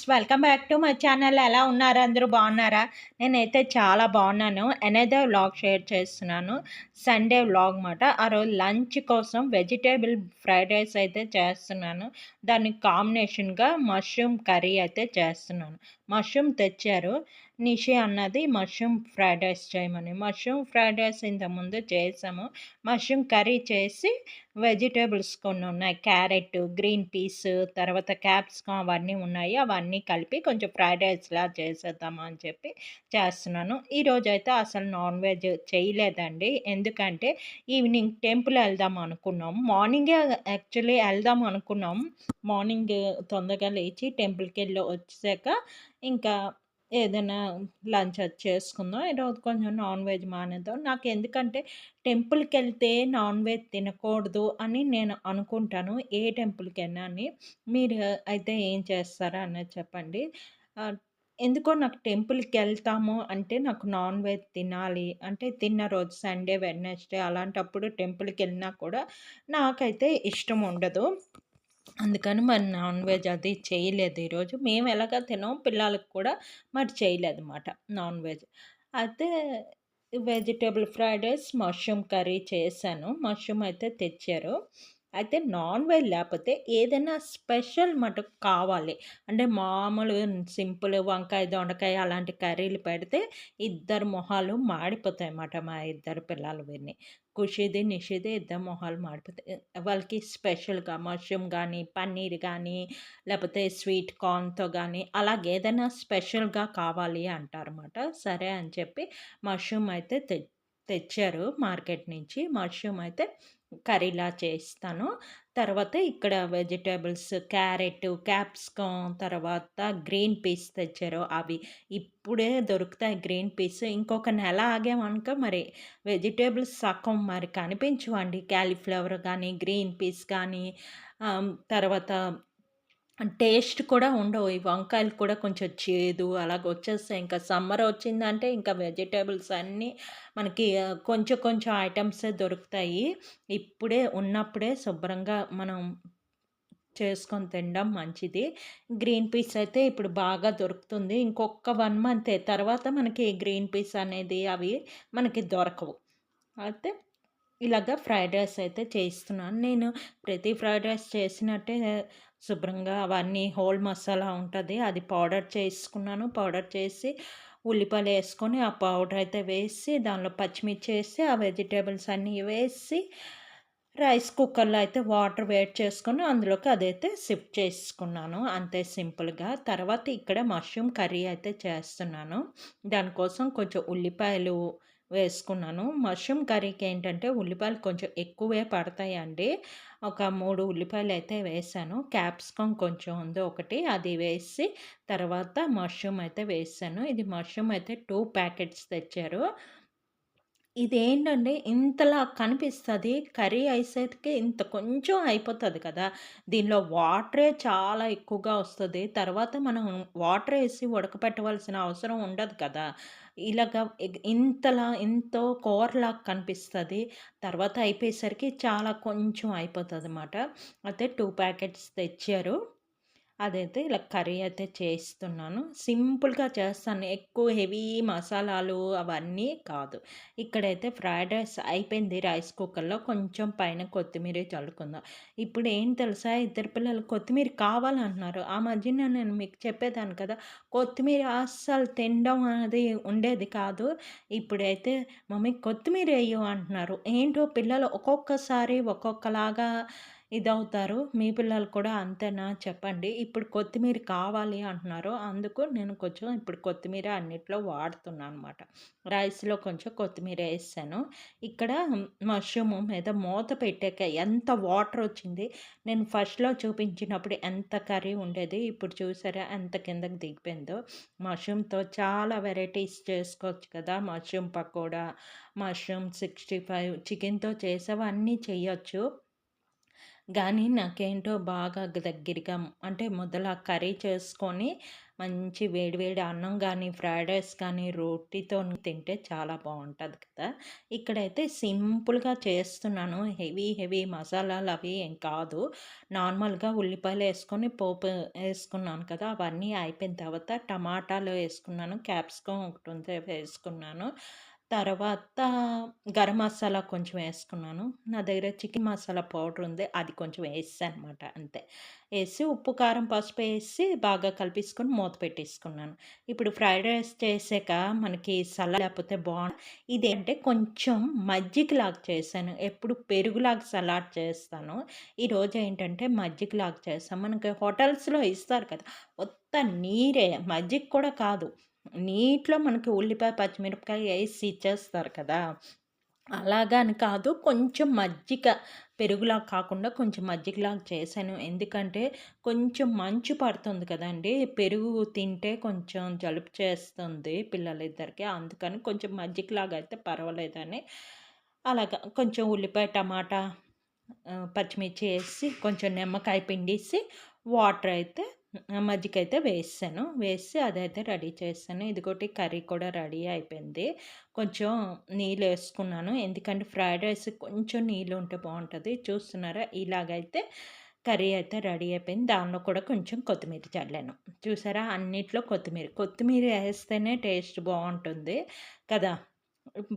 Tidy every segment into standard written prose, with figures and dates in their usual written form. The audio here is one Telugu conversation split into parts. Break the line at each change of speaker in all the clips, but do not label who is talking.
Welcome back to my channel. ఎలా ఉన్నారు? అందరూ బాగున్నారా? నేనైతే చాలా బాగున్నాను. ఎనదర్ వ్లాగ్ షేర్ చేస్తున్నాను. సండే వ్లాగ్ మాట. ఆ రోజు లంచ్ కోసం వెజిటేబుల్ ఫ్రైడ్ రైస్ అయితే చేస్తున్నాను. దానికి కాంబినేషన్గా మష్రూమ్ కర్రీ అయితే చేస్తున్నాను. మష్రూమ్ తెచ్చారు. నిషి అన్నది మష్రూమ్ ఫ్రైడ్ రైస్ చేయమని. మష్రూమ్ ఫ్రైడ్ రైస్ ఇంతకుముందు చేసాము. మష్రూమ్ కర్రీ చేసి వెజిటేబుల్స్ కొన్ని ఉన్నాయి. క్యారెట్, గ్రీన్ పీస్, తర్వాత క్యాప్సికమ్ అవన్నీ ఉన్నాయి. అవన్నీ కలిపి కొంచెం ఫ్రైడ్ రైస్‌లా చేసేద్దామా అని చెప్పి చేస్తున్నాను. ఈరోజైతే అసలు నాన్ వెజ్ చేయలేదండి. ఎందుకంటే ఈవినింగ్ టెంపుల్ ఎళ్దాం అనుకున్నాం. మార్నింగే యాక్చువల్లీ ఎళ్దాం అనుకున్నాం. మార్నింగ్ తొందరగా లేచి టెంపుల్‌కెళ్ళి వచ్చాక ఇంకా ఏదైనా లంచ్ అది చేసుకుందాం. ఈరోజు కొంచెం నాన్ వెజ్ మానేద్దాం. నాకెందుకంటే టెంపుల్‌కెళ్తే నాన్ వెజ్ తినకూడదు అని నేను అనుకుంటాను. ఏ టెంపుల్‌కైనా అని. మీరు అయితే ఏం చేస్తారా అన్నది చెప్పండి. ఎందుకో నాకు టెంపుల్‌కెళ్తాము అంటే నాకు నాన్ వెజ్ తినాలి. అంటే తిన్న రోజు సండే, వెడ్నెస్‌డే అలాంటప్పుడు టెంపుల్‌కెళ్ళినా కూడా నాకైతే ఇష్టం ఉండదు. అందుకని మరి నాన్ వెజ్ అది చేయలేదు ఈరోజు. మేము ఎలాగ తినం, పిల్లలకి కూడా మరి చేయలేదన్నమాట నాన్ వెజ్. అయితే vegetable fried rice, mushroom curry చేశాను. మష్రూమ్ అయితే తెచ్చారు. అయితే నాన్ వెజ్ లేకపోతే ఏదైనా స్పెషల్ మటుకు కావాలి. అంటే మామూలు సింపుల్ వంకాయ, దొండకాయ అలాంటి కర్రీలు పెడితే ఇద్దరి మొహాలు మాడిపోతాయన్నమాట మా ఇద్దరు పిల్లలవిని. ఖుషీది, నిషిది ఇద్దరి మొహాలు మాడిపోతాయి. వాళ్ళకి స్పెషల్‌గా మష్రూమ్ గానీ, పన్నీర్ గానీ, లేపోతే స్వీట్ కార్న్‌తో గానీ అలాగేదైనా స్పెషల్‌గా కావాలి అంటారన్నమాట. సరే అని చెప్పి మష్రూమ్ అయితే తెచ్చారు మార్కెట్ నుంచి. మష్రూమ్ అయితే కర్రీలా చేస్తాను. తర్వాత ఇక్కడ వెజిటబుల్స్ క్యారెట్, క్యాప్సికమ్ తర్వాత గ్రీన్ పీస్ తెచ్చారు. అవి ఇప్పుడే దొరుకుతాయి గ్రీన్ పీస్. ఇంకొక నెల ఆగామనుకో మరి వెజిటబుల్స్ సగం మరి కనిపించవండి. కాలీఫ్లవర్ గానీ, గ్రీన్ పీస్ కానీ తర్వాత టేస్ట్ కూడా ఉండవు. ఈ వంకాయలు కూడా కొంచెం చేదు అలాగొచ్చేస్తాయి. ఇంకా సమ్మర్ వచ్చిందంటే ఇంకా వెజిటబుల్స్ అన్నీ మనకి కొంచెం కొంచెం ఐటెమ్సే దొరుకుతాయి. ఇప్పుడే ఉన్నప్పుడే శుభ్రంగా మనం చేసుకొని తినడం మంచిది. గ్రీన్ పీస్ అయితే ఇప్పుడు బాగా దొరుకుతుంది. ఇంకొక 1 మంతే తర్వాత మనకి గ్రీన్ పీస్ అనేది అవి మనకి దొరకవు. అయితే ఇలాగ ఫ్రైడ్ రైస్ అయితే చేస్తున్నాను. నేను ప్రతి ఫ్రైడ్ రైస్ చేసినట్టే శుభ్రంగా అవన్నీ హోల్ మసాలా ఉంటది. అది పౌడర్ చేసుకున్నాను. పౌడర్ చేసి ఉల్లిపాయలేసుకొని ఆ పౌడర్ అయితే వేసి దానిలో పచ్చిమిర్చి ఏసి ఆ వెజిటబుల్స్ అన్నీ వేసి రైస్ కుక్కర్‌లో అయితే వాటర్ వేడి చేసుకొని అందులోకి అదైతే షిఫ్ట్ చేసుకున్నాను. అంతే సింపుల్‌గా. తర్వాత ఇక్కడ మష్రూమ్ కర్రీ అయితే చేస్తున్నాను. దానికోసం కొంచెం ఉల్లిపాయలు వేసుకున్నాను. మష్రూమ్ కర్రీకి ఏంటంటే ఉల్లిపాయలు కొంచెం ఎక్కువే పడతాయండి. ఒక 3 ఉల్లిపాయలైతే వేశాను. క్యాప్సికమ్ కొంచెం ఉంది ఒకటి అది వేసి తర్వాత మష్రూమ్ అయితే వేసాను. ఇది మష్రూమ్ అయితే 2 ప్యాకెట్స్ తెచ్చారు. ఇదేంటంటే ఇంతలా కనిపిస్తది. కర్రీ అయ్యేసరికి ఇంత కొంచెం అయిపోతది కదా! దీనిలో వాటరే చాలా ఎక్కువగా వస్తది. తర్వాత మనం వాటరేసి ఉడకపెట్టవలసిన అవసరం ఉండదు కదా! ఇలాగ ఇంతలా ఎంతో కూరలాగా కనిపిస్తది. తర్వాత అయిపోయేసరికి చాలా కొంచెం అయిపోతదనమాట. అయితే 2 ప్యాకెట్స్ తెచ్చారు. అదైతే ఇలా కర్రీ అయితే చేస్తున్నాను. సింపుల్‌గా చేస్తాను. ఎక్కువ హెవీ మసాలాలు అవన్నీ కాదు. ఇక్కడైతే ఫ్రైడ్ రైస్ అయిపోయింది రైస్ కుక్కర్‌లో. కొంచెం పైన కొత్తిమీర చల్లుకుందాం. ఇప్పుడు ఏం తెలుసా ఇద్దరు పిల్లలు కొత్తిమీర కావాలంటున్నారు. ఆ మధ్యన నేను మీకు చెప్పేదాన్ని కదా! కొత్తిమీర అస్సలు తినడం అనేది ఉండేది కాదు. ఇప్పుడైతే మమ్మీ కొత్తిమీర ఎయ్యు అంటున్నారు. ఏంటో పిల్లలు ఒక్కొక్కసారి ఒక్కొక్కలాగా ఇదవుతారు. మీ పిల్లలు కూడా అంతేనా చెప్పండి. ఇప్పుడు కొత్తిమీర కావాలి అంటున్నారు. అందుకు నేను కొంచెం ఇప్పుడు కొత్తిమీర అన్నిట్లో వాడుతున్నాననమాట. రైస్‌లో కొంచెం కొత్తిమీర ఏసాను. ఇక్కడ మష్రూము మీద మూత పెట్టాక ఎంత వాటరొచ్చింది. నేను ఫస్ట్‌లో చూపించినప్పుడు ఎంత కర్రీ ఉండేది. ఇప్పుడు చూసారా ఎంత కిందకి దిగిపోయిందో. మష్రూమ్‌తో చాలా వెరైటీస్ చేసుకోవచ్చు కదా! మష్రూమ్ పకోడా, మష్రూమ్ 65 చికెన్‌తో చేసేవన్నీ చెయ్యొచ్చు. గానీ నాకేంటో బాగా దగ్గరగా అంటే మొదల కర్రీ చేసుకొని మంచి వేడి వేడి అన్నం గానీ, ఫ్రైడ్ రైస్ కానీ, రోటితోని తింటే చాలా బావుంటది కదా! ఇక్కడైతే సింపుల్‌గా చేస్తున్నాను. హెవీ మసాలాలవి ఏం కాదు. నార్మల్‌గా ఉల్లిపాయలేసుకొని పోపు ఏసుకున్నాను కదా! అవన్నీ అయిపోయిన తర్వాత టమాటాలు ఏసుకున్నాను. క్యాప్సికమ్ ఒకటుంది వేసుకున్నాను. తర్వాత గరం మసాలా కొంచెం ఏసుకున్నాను. నా దగ్గర చికెన్ మసాలా పౌడర్ ఉంది. అది కొంచెం ఏసానమాట అంతే. ఏసి ఉప్పు, కారం, పసుపు ఏసి బాగా కలిపేసుకొని మూత పెట్టేసుకున్నాను. ఇప్పుడు ఫ్రైడ్ రైస్ చేసాక మనకి లేకపోతే ఇదేంటే కొంచెం మజ్జిగలాగా చేశాను. ఎప్పుడు పెరుగులాగా సలాడ్ చేస్తాను. ఈరోజు ఏంటంటే మజ్జిగలాగా చేశాం. మనకి హోటల్స్‌లో ఇస్తారు కదా! ఉత్త నీరే మజ్జిగ కూడా కాదు. నీటిలో మనకి ఉల్లిపాయ, పచ్చిమిరపకాయ ఏసి ఇచ్చేస్తారు కదా! అలాగా అని కాదు. కొంచెం మజ్జిగ పెరుగులాగా కాకుండా కొంచెం మజ్జిగలాగా చేశాను. ఎందుకంటే కొంచెం మంచు పడుతుంది కదండీ! పెరుగు తింటే కొంచెం జలుబు చేస్తుంది పిల్లలిద్దరికీ. అందుకని కొంచెం మజ్జిగలాగా అయితే పర్వాలేదని అలాగా కొంచెం ఉల్లిపాయ, టమాటా పచ్చిమిర్చి ఏసి కొంచెం నిమ్మకాయ పిండేసి వాటరయితే మజ్జిగైతే వేసేసాను. వేసి అదైతే రెడీ చేసేసాను. ఇదిగోటి కర్రీ కూడా రెడీ అయిపోయింది. కొంచెం నీళ్ళేసుకున్నాను. ఎందుకంటే ఫ్రైడ్ రైస్ కొంచెం నీళ్ళుంటే బావుంటది. చూస్తున్నారా? ఇలాగైతే కర్రీ అయితే రెడీ అయిపోయింది. దానిలో కూడా కొంచెం కొత్తిమీర చల్లాను. చూసారా? అన్నిట్లో కొత్తిమీర. కొత్తిమీర ఏస్తేనే టేస్ట్ బావుంటుంది కదా!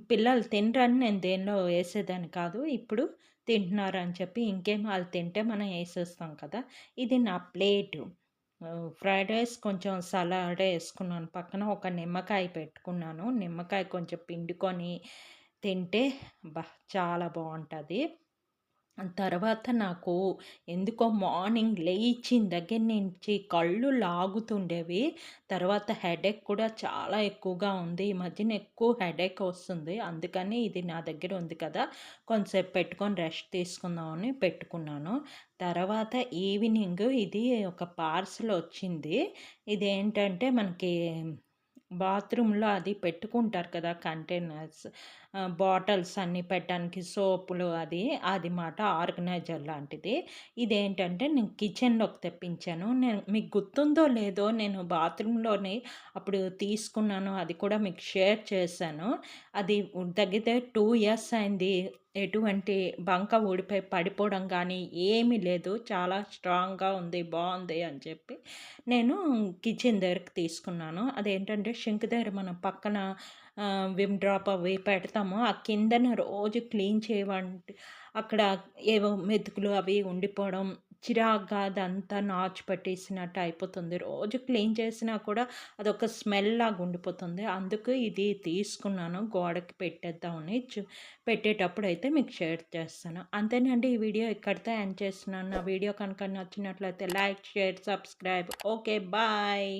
పిల్లలు తినరని నేను దేనిలో ఏసేదాన్ని కాదు. ఇప్పుడు తింటున్నారని చెప్పి ఇంకేం ఆళ్ళు తింటే మనం ఏసేస్తాం కదా! ఇది నా ప్లేటు. ఫ్రైడ్ రైస్ కొంచెం సలాడే యేసుకున్నాను. పక్కన ఒక నిమ్మకాయ పెట్టుకున్నాను. నిమ్మకాయ కొంచెం పిండుకొని తింటే అబ్బా! చాలా బావుంటది. తర్వాత నాకు ఎందుకో మార్నింగ్ లేచిన దగ్గర నుంచి కళ్ళు లాగుతుండేవి. తర్వాత హెడేక్ కూడా చాలా ఎక్కువగా ఉంది. ఈ మధ్యన ఎక్కువ హెడేక్ వస్తుంది. అందుకని ఇది నా దగ్గర ఉంది కదా! కొంతసేపు పెట్టుకొని రెస్ట్ తీసుకుందామని పెట్టుకున్నాను. తర్వాత ఈవినింగ్ ఇది ఒక పార్సెల్ వచ్చింది. ఇదేంటంటే మనకి బాత్రూమ్‌లో అది పెట్టుకుంటారు కదా! కంటైనర్స్ బాటిల్స్ అన్నీ పెట్టడానికి సోపులు అది మాట ఆర్గనైజర్ లాంటిది. ఇదేంటంటే నేను కిచెన్‌లోకి తెప్పించాను. నేను మీకు గుర్తుందో లేదో నేను బాత్రూమ్‌లోని అప్పుడు తీసుకున్నాను. అది కూడా మీకు షేర్ చేశాను. అది దగ్గర 2 ఇయర్స్ అయింది. ఎటువంటి బంక ఊడిపోయి పడిపోవడం గానీ ఏమీ లేదు. చాలా స్ట్రాంగ్‌గా ఉంది. బావుంది అని చెప్పి నేను కిచెన్ దగ్గరకి తీసుకున్నాను. అదేంటంటే సింక్ దగ్గర మనం పక్కన విమ్ డ్రాప్ అవి పెడతాము. ఆ కిందన రోజు క్లీన్ చేయమంటే అక్కడ ఏవో మెతుకులు అవి ఉండిపోవడం, చిరాకుగా అదంతా నాచు పట్టేసినట్టు అయిపోతుంది. రోజు క్లీన్ చేసినా కూడా అదొక స్మెల్ లాగా ఉండిపోతుంది. అందుకు ఇది తీసుకున్నాను గోడకి పెట్టేద్దామని. పెట్టేటప్పుడైతే మీకు షేర్ చేస్తాను. అంతేనండి ఈ వీడియో ఇక్కడితో ఎండ్ చేస్తున్నాను. నా వీడియో కనుక నచ్చినట్లయితే like, share, subscribe. Okay. Bye.